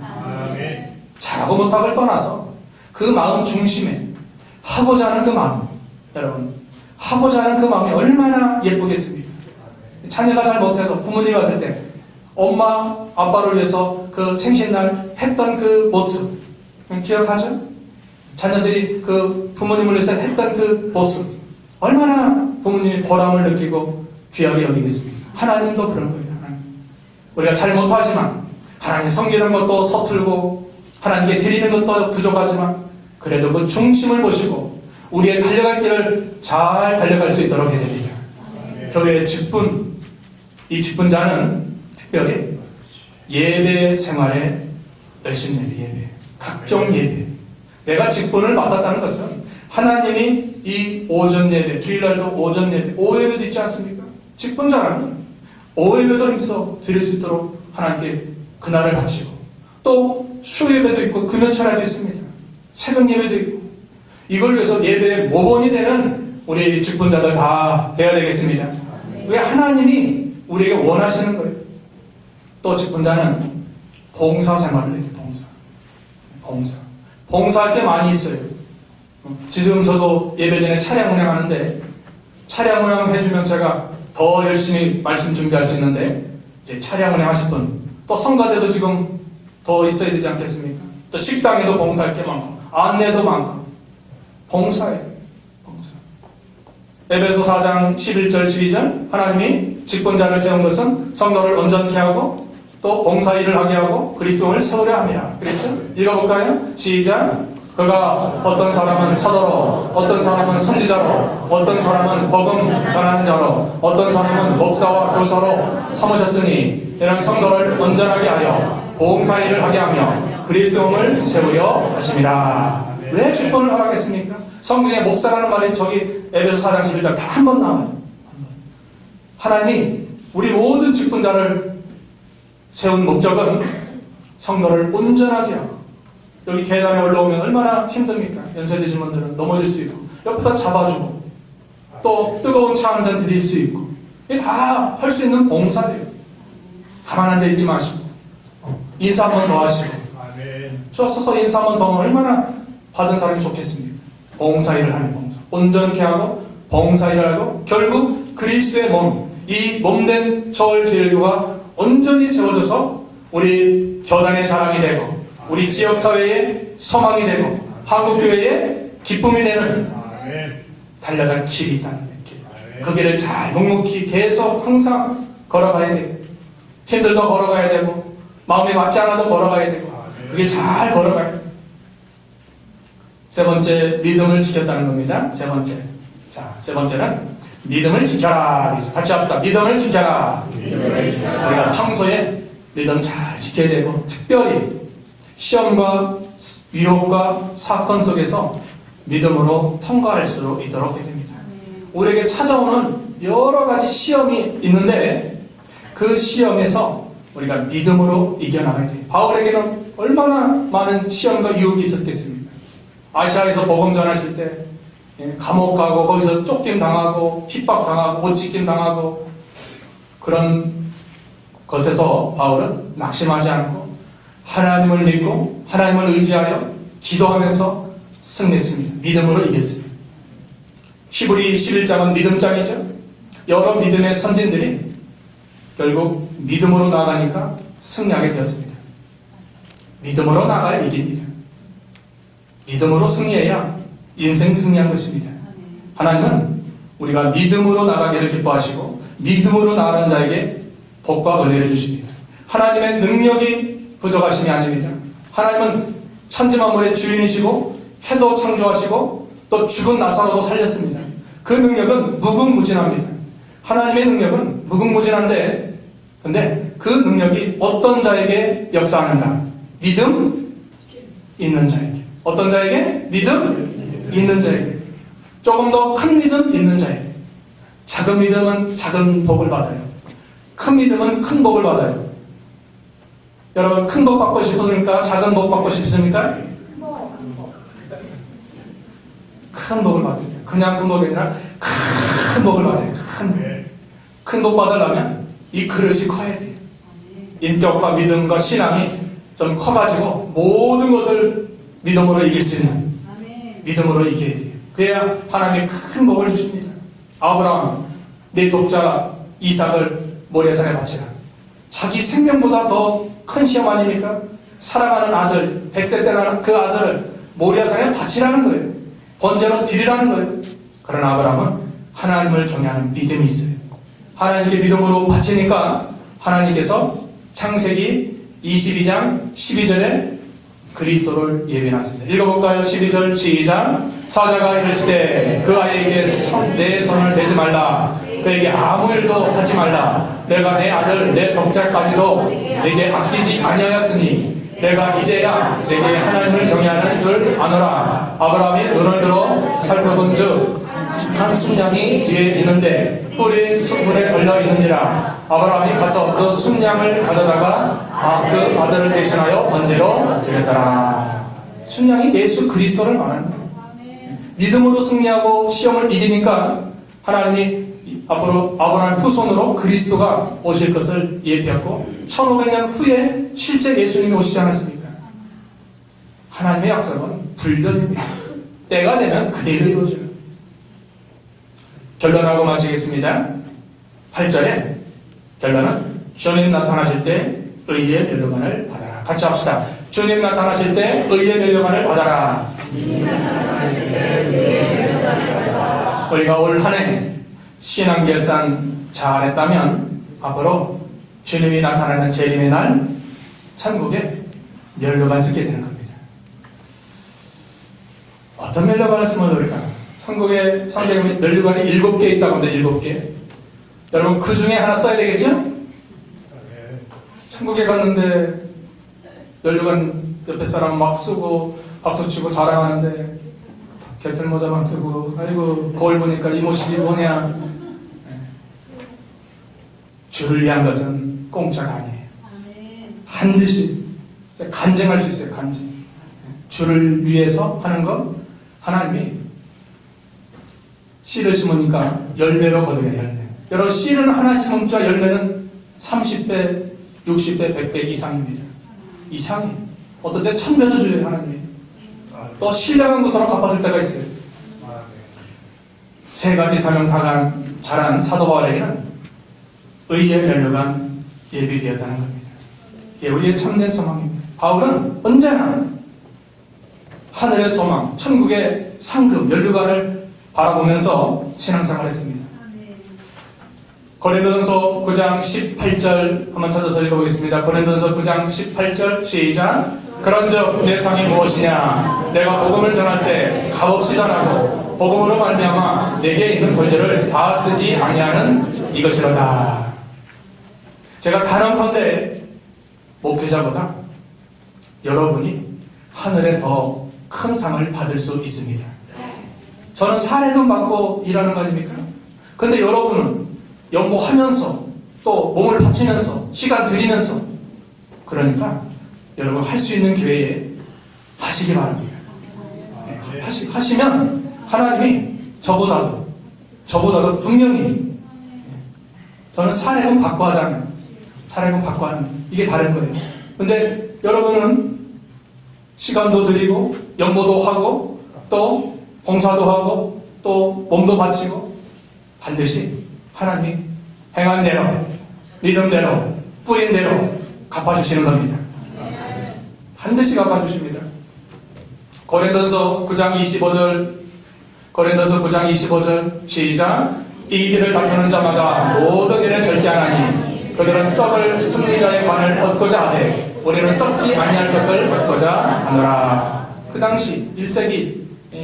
잘하고 못하고를 떠나서 그 마음 중심에 하고자 하는 그 마음, 여러분 하고자 하는 그 마음이 얼마나 예쁘겠습니까? 자녀가 잘 못해도 부모님이 왔을 때 엄마 아빠를 위해서 그 생신날 했던 그 모습 기억하죠? 자녀들이 그 부모님을 위해서 했던 그 모습 얼마나 부모님이 보람을 느끼고 귀하게 여기겠습니까? 하나님도 그런 거예요. 하나님. 우리가 잘 못하지만 하나님 섬기는 것도 서툴고 하나님께 드리는 것도 부족하지만 그래도 그 중심을 보시고 우리의 달려갈 길을 잘 달려갈 수 있도록 해야 됩니다. 교회의 직분, 이 직분자는 특별히 예배 생활에 열심히 예배, 각종 예배. 내가 직분을 맡았다는 것은 하나님이 이 오전 예배, 주일날도 오전 예배, 오예배도 있지 않습니까? 직분자라면 오예배도 있어 드릴 수 있도록 하나님께 그날을 바치고 또 수예배도 있고 금요철야도 있습니다. 새벽 예배도 있고 이걸 위해서 예배의 모범이 되는 우리 직분자들 다 되어야 되겠습니다. 왜 하나님이 우리에게 원하시는 거예요. 또 직분자는 봉사 생활을 해요. 봉사할 게 많이 있어요. 지금 저도 예배 전에 차량 운행하는데 차량 운행 해주면 제가 더 열심히 말씀 준비할 수 있는데 이제 차량 운행 하실 분 또 성가대도 지금 더 있어야 되지 않겠습니까? 또 식당에도 봉사할 게 많고 안내도 많고 봉사예요. 봉사. 에베소 4장 11절 12절 하나님이 직분자를 세운 것은 성도를 온전케 하고 또 봉사 일을 하게 하고 그리스도를 세우려 함이라. 그랬죠? 읽어볼까요? 시작. 그가 어떤 사람은 사도로, 어떤 사람은 선지자로, 어떤 사람은 복음 전하는 자로, 어떤 사람은 목사와 교사로 삼으셨으니 이런 성도를 온전하게 하여 봉사 일을 하게 하며 그리스도를 세우려 하심이라. 왜 직분을 허락했습니까? 성경에 목사라는 말이 저기 에베소 4장 11절 단 한 번 나와요. 하나님이 우리 모든 직분자를 세운 목적은 성도를 온전하게 하고, 여기 계단에 올라오면 얼마나 힘듭니까? 연세드신 분들은 넘어질 수 있고, 옆에서 잡아주고, 또 뜨거운 차 한 잔 드릴 수 있고, 이게 다 할 수 있는 봉사예요. 가만 앉아 있지 마시고 인사 한 번 더 하시고, 서서 인사 한 번 더 하면 얼마나 받은 사람이 좋겠습니까? 봉사일을 하는 봉사, 온전케 하고 봉사일을 하고, 결국 그리스도의 몸, 이 몸된 서울제일교가 온전히 세워져서 우리 교단의 자랑이 되고, 우리 지역사회의 소망이 되고, 한국교회의 기쁨이 되는 달려갈 길이 있다는 길. 그 길을 잘 묵묵히 계속 항상 걸어가야 되고, 힘들도 걸어가야 되고, 마음이 맞지 않아도 걸어가야 되고, 그게 잘 걸어가야 돼요. 세 번째, 믿음을 지켰다는 겁니다. 세 번째. 자, 세 번째는 믿음을 지켜라. 같이 합시다. 믿음을 지켜라. 우리가 평소에 믿음 잘 지켜야 되고, 특별히 시험과 위협과 사건 속에서 믿음으로 통과할 수 있도록 해야 됩니다. 우리에게 찾아오는 여러 가지 시험이 있는데, 그 시험에서 우리가 믿음으로 이겨나가야 돼요. 바울에게는 얼마나 많은 시험과 유혹이 있었겠습니까? 아시아에서 복음 전하실 때 감옥 가고, 거기서 쫓김 당하고, 핍박 당하고, 못 지킴 당하고, 그런 것에서 바울은 낙심하지 않고 하나님을 믿고 하나님을 의지하여 기도하면서 승리했습니다. 믿음으로 이겼습니다. 히브리 11장은 믿음장이죠. 여러 믿음의 선진들이 결국 믿음으로 나가니까 승리하게 되었습니다. 믿음으로 나가야 이깁니다. 믿음으로 승리해야 인생 승리한 것입니다. 하나님은 우리가 믿음으로 나가기를 기뻐하시고, 믿음으로 나가는 자에게 복과 은혜를 주십니다. 하나님의 능력이 부족하심이 아닙니다. 하나님은 천지만물의 주인이시고, 해도 창조하시고, 또 죽은 나사로도 살렸습니다. 그 능력은 무궁무진합니다. 하나님의 능력은 무궁무진한데, 근데 그 능력이 어떤 자에게 역사하는가? 믿음 있는 자에게. 어떤 자에게? 믿음 있는 자에게. 조금 더 큰 믿음 있는 자에게. 작은 믿음은 작은 복을 받아요. 큰 믿음은 큰 복을 받아요. 여러분, 큰 복 받고 싶으십니까? 작은 복 받고 싶습니까? 큰 복을 받아요. 그냥 큰 복이 아니라 큰 복을 받아요. 큰 복 받으려면 이 그릇이 커야 돼요. 인격과 믿음과 신앙이 좀 커가지고 모든 것을 믿음으로 이길 수 있는, 믿음으로 이겨야 돼요. 그래야 하나님이 큰 복을 주십니다. 아브라함, 내 독자 이삭을 모리아산에 바치라. 자기 생명보다 더 큰 시험 아닙니까? 사랑하는 아들, 100세 때 나는 그 아들을 모리아산에 바치라는 거예요. 번제로 드리라는 거예요. 그러나 아브라함은 하나님을 경외하는 믿음이 있어요. 하나님께 믿음으로 바치니까 하나님께서 창세기 22장 12절에 그리스도를 예비해놨습니다. 읽어볼까요? 12절 시작. 사자가 이르시되 그 아이에게 내 손을 대지 말라. 그에게 아무 일도 하지 말라. 내가 내 아들 내 독자까지도 내게 아끼지 아니하였으니 내가 이제야 내게 하나님을 경외하는 줄 아노라. 아브라함이 눈을 들어 살펴본즉 한 순양이 뒤에 있는데 뿔이 숯불에 걸려 있는지라. 아브라함이 가서 그 순양을 가져다가 그 아들을 대신하여 번제로 드렸더라. 순양이 예수 그리스도를 말하는 거예요. 믿음으로 승리하고 시험을 이기니까 하나님이 앞으로 아브라함 후손으로 그리스도가 오실 것을 예비했고, 1500년 후에 실제 예수님이 오시지 않았습니까? 하나님의 약속은 불변입니다. 때가 되면 그대로 이루어져요. 결론하고 마치겠습니다. 8절에 결론은 주님 나타나실 때 의의 면류관을 받아라. 같이 합시다. 주님 나타나실 때 의의 면류관을 받아라. 우리가 올 한 해 신앙결산 잘했다면 앞으로 주님이 나타나는 재림의 날 천국에 면류관 쓰게 되는 겁니다. 어떤 면류관을 쓰면 좋을까? 천국에 성경에 면류관이 7개 있다고 하는데 7개. 여러분 그 중에 하나 써야 되겠죠? 천국에 갔는데 면류관 옆에 사람 막 쓰고 박수치고 자랑하는데 개털모자만 들고, 아이고 거울 보니까 이 모습이 뭐냐. 주를 위한 것은 공짜가 아니에요. 반드시 간증할 수 있어요. 간증. 주를 위해서 하는 것, 하나님이 씨를 심으니까 열매로 거두게 열매. 여러분, 씨는 하나 심으니까 열매는 30배, 60배, 100배 이상입니다. 이상이. 어떤 때 1000배도 줘요, 하나님이. 또 신령한 것으로 갚아줄 때가 있어요. 세 가지 사명 다 잘한 사도 바울에게는 의의 면류가 예비되었다는 겁니다. 이게 우리의 참된 소망입니다. 바울은 언제나 하늘의 소망, 천국의 상급, 면류관을 바라보면서 신앙생활을 했습니다. 고린도전서 9장 18절 한번 찾아서 읽어보겠습니다. 고린도전서 9장 18절 시작. 그런즉 내 상이 무엇이냐? 내가 복음을 전할 때 값없이 전하고 복음으로 말미암아 내게 있는 권력을 다 쓰지 아니하는 이것이로다. 제가 단언컨대 목회자보다 여러분이 하늘에 더 큰 상을 받을 수 있습니다. 저는 사례금 받고 일하는 거 아닙니까? 근데 여러분은 연구하면서 또 몸을 바치면서 시간 들이면서 그러니까 여러분 할 수 있는 기회에 하시기 바랍니다. 네, 하시면 하나님이 저보다도 분명히 저는 사례금 받고 하잖아요. 사례금 받고 하는 이게 다른 거예요. 근데 여러분은 시간도 드리고 연구도 하고 또 봉사도 하고 또 몸도 바치고 반드시 하나님이 행한 대로 믿음대로 뿌린 대로 갚아주시는 겁니다. 반드시 갚아주십니다. 고린도전서 9장 25절 시작. 이 길을 다투는 자마다 모든 일에 절제하나니 그들은 썩을 승리자의 관을 얻고자 하되 우리는 썩지 아니할 것을 얻고자 하노라. 그 당시 1세기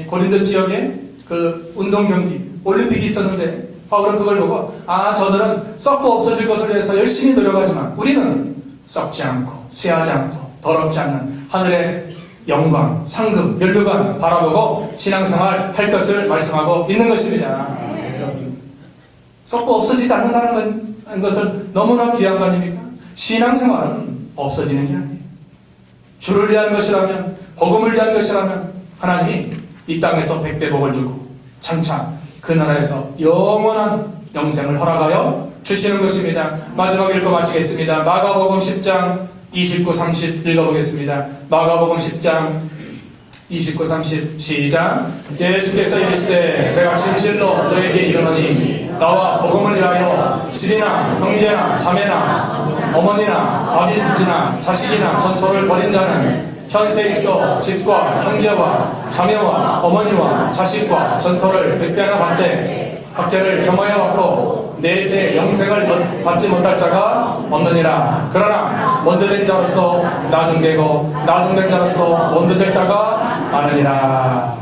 고린도 지역에 그 운동 경기 올림픽이 있었는데 바울은 그걸 보고 저들은 썩고 없어질 것을 위해서 열심히 노력하지만 우리는 썩지 않고 쇠하지 않고 더럽지 않는 하늘의 영광, 상급, 면류관 바라보고 신앙생활 할 것을 말씀하고 있는 것입니다. 썩고 없어지지 않는다는 것을 너무나 귀한 거 아닙니까? 신앙생활은 없어지는 게 아니에요. 주를 위한 것이라면, 복음을 위한 것이라면 하나님이 이 땅에서 100배 복을 주고 장차 그 나라에서 영원한 영생을 허락하여 주시는 것입니다. 마지막 읽고 마치겠습니다. 마가복음 10장 29, 30 읽어보겠습니다. 마가복음 10장 29, 30 시작. 예수께서 이르시되 내가 진실로 너에게 이르노니 나와 복음을 위하여 집이나 형제나 자매나 어머니나 아버지나 자식이나 전토를 벌인 자는 현세 있어 집과 형제와 자매와 어머니와 자식과 전토를 100배나 받되 학계를 겸하여 받고 내세 영생을 받지 못할 자가 없느니라. 그러나 먼저 된 자로서 나중되고 나중된 자로서 먼저 될 자가 많으니라.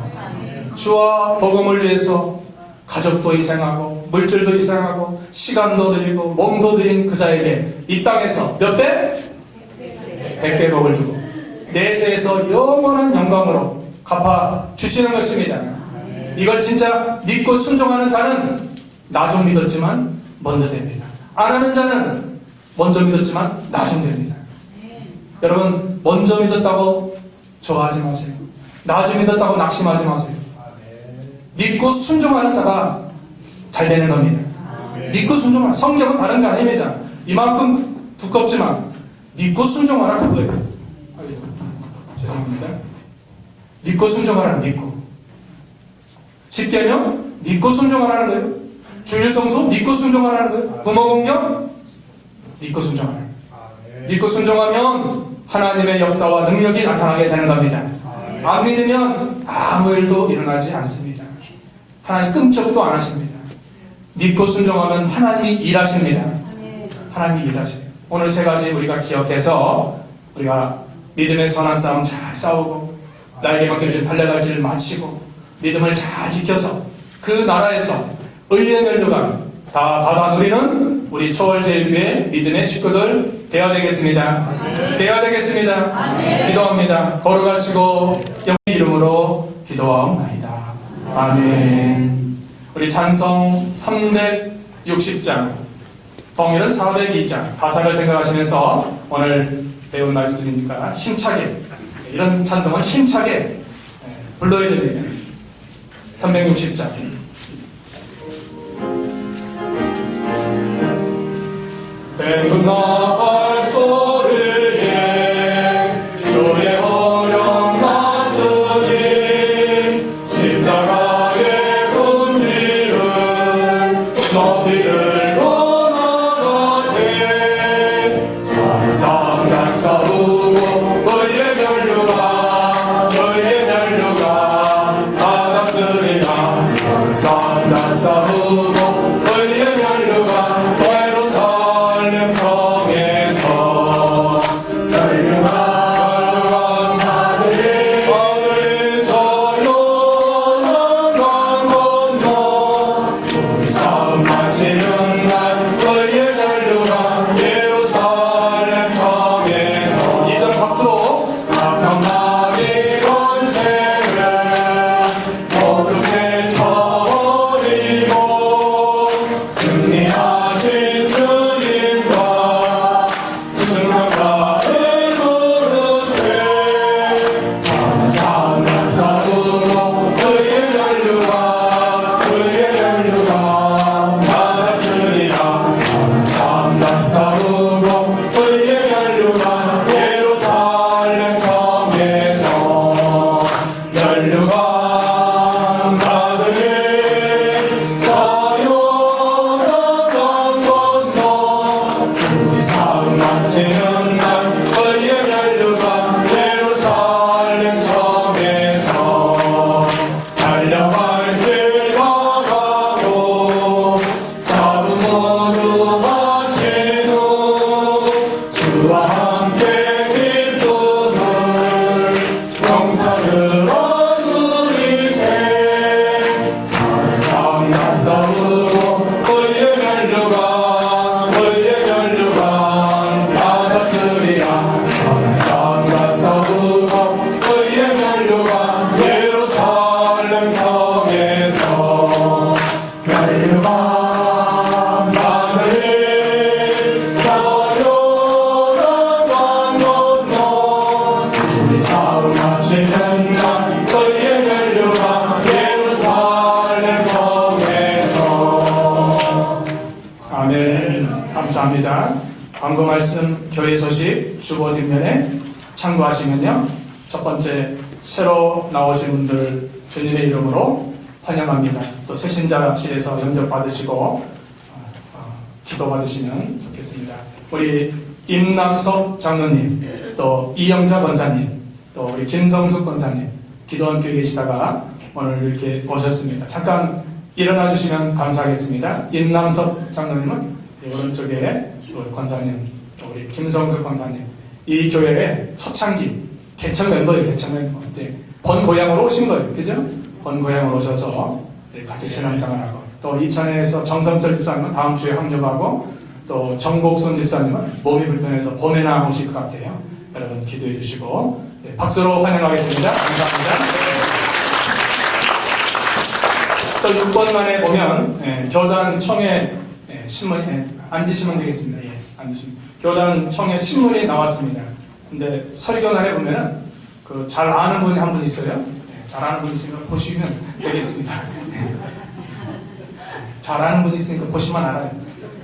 주와 복음을 위해서 가족도 희생하고 물질도 희생하고 시간도 드리고 몸도 드린 그 자에게 이 땅에서 몇 배? 100배 복을 주고 내세에서 영원한 영광으로 갚아주시는 것입니다. 이걸 진짜 믿고 순종하는 자는 나중 믿었지만 먼저 됩니다. 안 하는 자는 먼저 믿었지만 나중 됩니다. 여러분, 먼저 믿었다고 좋아하지 마세요. 나중 믿었다고 낙심하지 마세요. 믿고 순종하는 자가 잘 되는 겁니다. 믿고 순종하라. 성경은 다른 게 아닙니다. 이만큼 두껍지만 믿고 순종하라 그거예요. 죄송합니다. 믿고 순종하라는 믿고. 집계명 믿고 순종하라는 거예요. 주일성수 믿고 순종하라는 거예요. 부모 공경 믿고 순종하라는 거예요. 믿고 순종하면 하나님의 역사와 능력이 나타나게 되는 겁니다. 안 믿으면 아무 일도 일어나지 않습니다. 하나님 끔찍도 안 하십니다. 믿고 순종하면 하나님이 일하십니다. 하나님이 일하셔요. 오늘 세 가지 우리가 기억해서 우리가 믿음의 선한 싸움 잘 싸우고 나에게 맡겨주신 달려갈 길을 마치고 믿음을 잘 지켜서 그 나라에서 의의 면류관 다 받아 누리는 우리 초월제일교회 믿음의 식구들 되어야 되겠습니다. 되어야 되겠습니다. 기도합니다. 거룩하시고 영의 이름으로 기도하옵나이다. 아멘. 우리 찬송 360장 통일은 402장. 가사를 생각하시면서 오늘 배운 말씀이니까 힘차게, 이런 찬송은 힘차게 불러야 됩니다. 360장. 백운 나팔 소리에 주의 어려운 말씀이 십자가의 군기를 높이 들고 나가세. 산상 낮사우고 의의 면류가 받았으리라. 산상 낮사우고 의의 면류가 감사합니다. 광고 말씀 교회 소식 주보 뒷면에 참고하시면요, 첫 번째 새로 나오신 분들 주님의 이름으로 환영합니다. 또 새신자실에서 영접 받으시고 기도 받으시면 좋겠습니다. 우리 임남석 장로님, 또 이영자 권사님, 또 우리 김성숙 권사님 기도 함께 계시다가 오늘 이렇게 오셨습니다. 잠깐 일어나 주시면 감사하겠습니다. 임남석 장로님은 오른쪽에 권사님, 또 우리 김성숙 권사님, 이 교회의 초창기 개척 멤버예요. 개척 멤버. 본 고향으로 오신 거예요. 그죠? 본 고향으로 오셔서 같이 신앙생활하고, 또 이천에서 정성철 집사님은 다음 주에 합류하고, 또 정곡순 집사님은 몸이 불편해서 봄에나 오실 것 같아요. 여러분 기도해 주시고 박수로 환영하겠습니다. 감사합니다. 또 6번만에 보면 교단 청회 신문이 앉으시면 되겠습니다. 예, 앉으시면. 교단 청회 신문이 나왔습니다. 근데 설교날에 보면은 그 잘 아는 분이 한 분 있어요. 예, 잘 아는 분 있으니까 보시면 되겠습니다. 잘 아는 분 있으니까 보시면 알아요.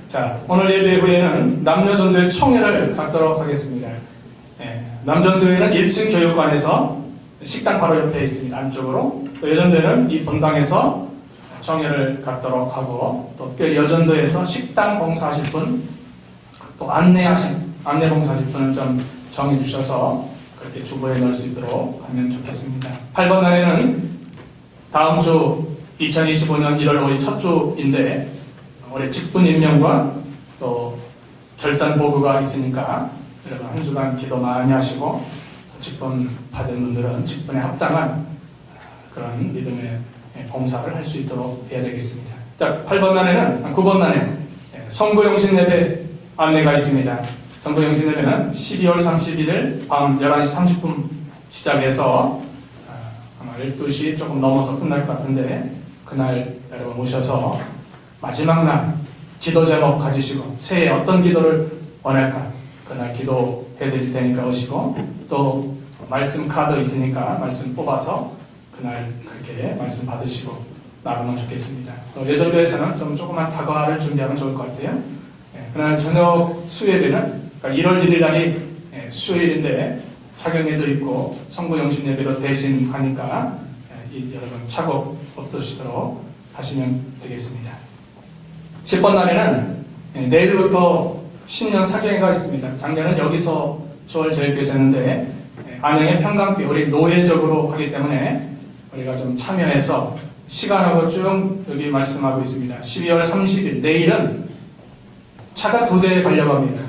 자, 오늘 예배 후에는 남녀전도회 총회를 갖도록 하겠습니다. 예, 남전도회는 1층 교육관에서 식당 바로 옆에 있습니다. 안쪽으로. 또 여전도회는 이 본당에서 청회를 갖도록 하고, 또 특별히 여전도에서 식당 봉사하실 분, 또 안내 봉사하실 분은 좀 정해주셔서 그렇게 주보에 넣을 수 있도록 하면 좋겠습니다. 8번 날에는 다음 주 2025년 1월 5일 첫 주인데 올해 직분 임명과 또 결산 보고가 있으니까 여러분 한 주간 기도 많이 하시고, 직분 받은 분들은 직분에 합당한 그런 믿음의 봉사를 할 수 있도록 해야 되겠습니다. 자, 9번 날에 선거용신 예배 안내가 있습니다. 선거용신 예배는 12월 31일 밤 11시 30분 시작해서 아마 12시 조금 넘어서 끝날 것 같은데, 그날 여러분 오셔서 마지막 날 기도 제목 가지시고 새해 어떤 기도를 원할까 그날 기도해 드릴 테니까 오시고, 또 말씀 카드 있으니까 말씀 뽑아서 그날 그렇게 말씀 받으시고 나가면 좋겠습니다. 또 예전도에서는 좀 조그만 다과를 준비하면 좋을 것 같아요. 그날 저녁 수예배는 그러니까 1월 1일 날이 수요일인데 차경예도 있고 성구영신 예배도 대신 하니까 여러분 차곡 얻으시도록 하시면 되겠습니다. 10번 날에는 내일부터 신년 사경회가 있습니다. 작년은 여기서 초월 제일교회에서 했는데 안양의 평강교회 우리 노예적으로 하기 때문에 우리가 좀 참여해서 시간하고 쭉 여기 말씀하고 있습니다. 12월 30일 내일은 차가 2대 가려고 합니다.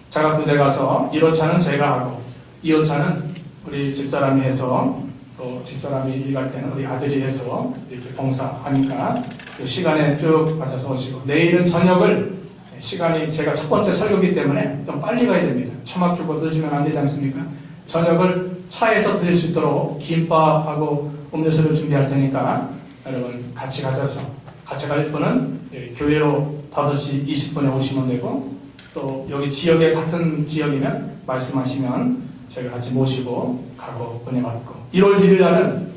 차가 2대 가서 1호차는 제가 하고 2호차는 우리 집사람이 해서, 또 집사람이 일갈 때는 우리 아들이 해서 이렇게 봉사하니까 그 시간에 쭉 맞춰서 오시고, 내일은 저녁을 시간이 제가 첫 번째 설교기 때문에 좀 빨리 가야 됩니다. 차 막히고 늦으면 안 되지 않습니까? 저녁을 차에서 드실 수 있도록 김밥하고 음료수를 준비할 테니까 여러분 같이 가셔서, 같이 갈 분은 교회로 5시 20분에 오시면 되고, 또 여기 지역에 같은 지역이면 말씀하시면 저희가 같이 모시고 가고 은혜 받고. 1월 1일 날은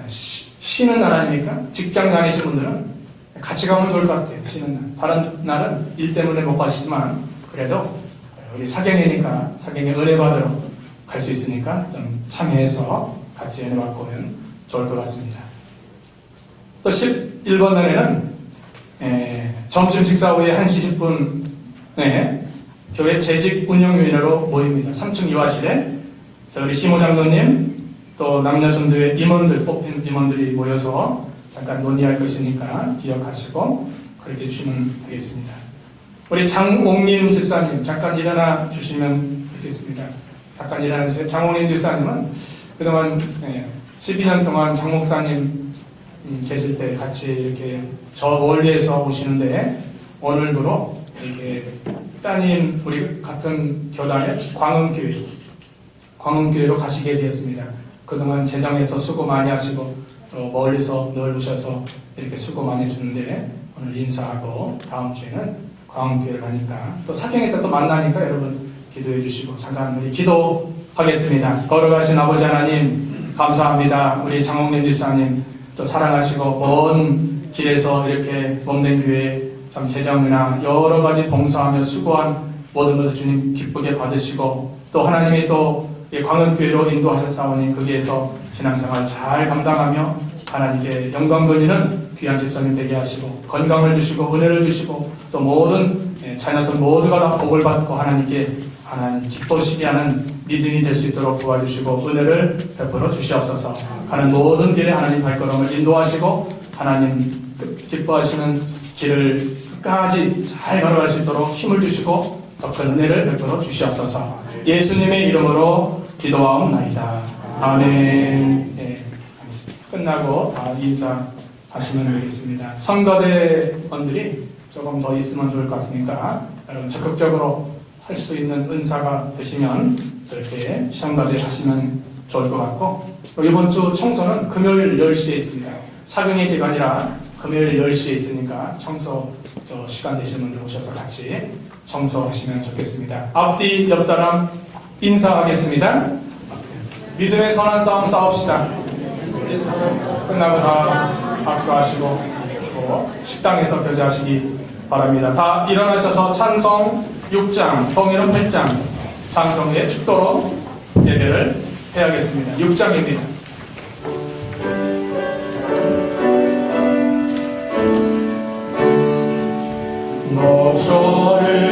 쉬는 날 아닙니까? 직장 다니시는 분들은 같이 가면 좋을 것 같아요. 쉬는 날. 다른 날은 일 때문에 못 가시지만 그래도 우리 사경회니까 사경회 은혜 받으러 갈 수 있으니까 좀 참여해서 같이 은혜 받고 오면 좋을 것 같습니다. 또 11번 날에는 점심 식사 후에 1시 10분에 교회 재직 운영위원회로 모입니다. 3층 유아실에 우리 시모장로님 또 남녀전도회 임원들, 뽑힌 임원들이 모여서 잠깐 논의할 것이니까 기억하시고 그렇게 주시면 되겠습니다. 우리 장옥림 집사님 잠깐 일어나 주시면 좋겠습니다. 잠깐 일어나 주세요. 장옥림 집사님은 그동안 12년 동안 장 목사님 계실 때 같이 이렇게 저 멀리에서 오시는데 오늘부로 이렇게 따님 우리 같은 교단의 광흥교회로 가시게 되었습니다. 그동안 재정에서 수고 많이 하시고 또 멀리서 늘 오셔서 이렇게 수고 많이 해주는데 오늘 인사하고 다음 주에는 광흥교회를 가니까 또 사경회 때 또 만나니까 여러분 기도해 주시고 잠깐 우리 기도하겠습니다. 걸어가신 아버지 하나님 감사합니다. 우리 장홍림 집사님 또 사랑하시고 먼 길에서 이렇게 몸된 교회 참 재정이나 여러 가지 봉사하며 수고한 모든 것을 주님 기쁘게 받으시고 또 하나님이 또 광흥교회로 인도하셨사오니 거기에서 신앙생활 잘 감당하며 하나님께 영광 돌리는 귀한 집사님 되게 하시고 건강을 주시고 은혜를 주시고 또 모든 자녀선 모두가 다 복을 받고 하나님께 하나님 기쁘시게 하는 믿음이 될 수 있도록 도와주시고 은혜를 베풀어 주시옵소서. 가는 모든 길에 하나님 발걸음을 인도하시고 하나님 기뻐하시는 길을 끝까지 잘 걸어갈 수 있도록 힘을 주시고 더 큰 은혜를 베풀어 주시옵소서. 예수님의 이름으로 기도하옵나이다. 아멘. 네. 끝나고 다 인사하시면 되겠습니다. 성가대원들이 조금 더 있으면 좋을 것 같으니까 여러분 적극적으로 할 수 있는 은사가 되시면 그렇게 성가대 하시면 좋을 것 같고, 이번 주 청소는 금요일 10시에 있습니다. 사경의 기간이라 금요일 10시에 있으니까 청소 시간 되시는 분들 오셔서 같이 청소하시면 좋겠습니다. 앞뒤 옆 사람 인사하겠습니다. 믿음의 선한 싸움 싸웁시다. 끝나고 다 박수하시고 식당에서 교제하시기 바랍니다. 다 일어나셔서 찬송 6장, 통일은 8장 찬송의 축도로 예배를 해야겠습니다. 6장입니다. 목소리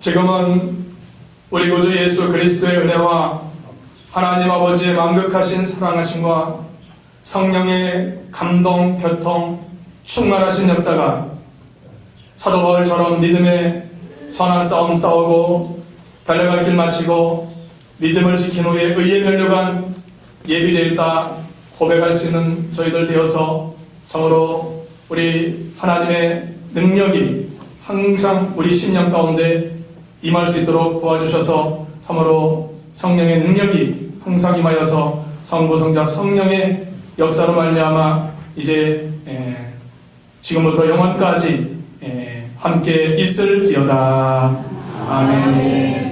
지금은 우리 구주 예수 그리스도의 은혜와 하나님 아버지의 만극하신 사랑하심과 성령의 감동, 교통, 충만하신 역사가 사도 바울처럼 믿음의 선한 싸움 싸우고 달려갈 길 마치고 믿음을 지킨 후에 의에 면류관 예비되었다 고백할 수 있는 저희들 되어서 참으로 우리 하나님의 능력이 항상 우리 신령 가운데 임할 수 있도록 도와주셔서 참으로 성령의 능력이 항상 임하여서 성부 성자 성령의 역사로 말미암아 이제 지금부터 영원까지 함께 있을지어다. 아멘.